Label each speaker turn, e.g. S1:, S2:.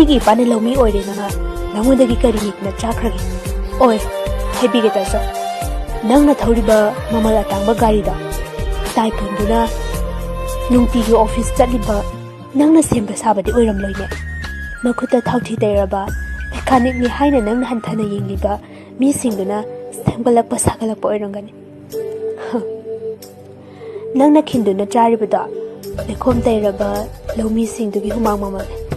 S1: ꯑꯩꯒꯤ ꯏꯄꯥꯅ ꯂꯧꯃꯤ ꯑꯣꯏꯔꯦꯅ ꯅꯪꯉꯣꯟꯗꯒꯤ ꯀꯔꯤ ꯅꯤꯛꯅ ꯆꯥꯈ꯭ꯔꯒꯦ? ꯑꯣꯏ ꯍꯥꯏꯕꯤꯒꯦ ꯇꯥꯆꯧ, ꯅꯪꯅ ꯊꯧꯔꯤꯕ ꯃꯃꯜ ꯑꯇꯥꯡꯕ ꯒꯥꯔꯤꯗꯣ ꯇꯥꯏꯄꯨꯟꯗꯨꯅ ꯅꯨꯡꯇꯤꯒꯤ ꯑꯣꯐꯤꯁ ꯆꯠꯂꯤꯕ ꯅꯪꯅ ꯁꯦꯝꯕ ꯁꯥꯕꯗꯤ ꯑꯣꯏꯔꯝꯂꯣꯏꯅꯦ꯫ ꯃꯈꯨꯠꯇ ꯊꯥꯎꯊꯤ ꯇꯩꯔꯕ ꯃꯦꯀꯥꯅꯤꯛꯅꯤ ꯍꯥꯏꯅ ꯅꯪꯅ ꯍꯟꯊꯅ ꯌꯦꯡꯂꯤꯕ ꯃꯤꯁꯤꯡꯗꯨꯅ ꯁꯦꯝꯒꯠꯂꯛꯄ ꯁꯥꯒꯠꯂꯛꯄ ꯑꯣꯏꯔꯝꯒꯅꯤ꯫ ꯅꯪꯅ ꯈꯤꯟꯗꯨꯅ ꯆꯥꯔꯤꯕꯗꯣ ꯂꯩꯈꯣꯝ ꯇꯩꯔꯕ ꯂꯧꯃꯤꯁꯤꯡꯗꯨꯒꯤ ꯍꯨꯃꯥꯡ ꯃꯃꯜꯅꯤ꯫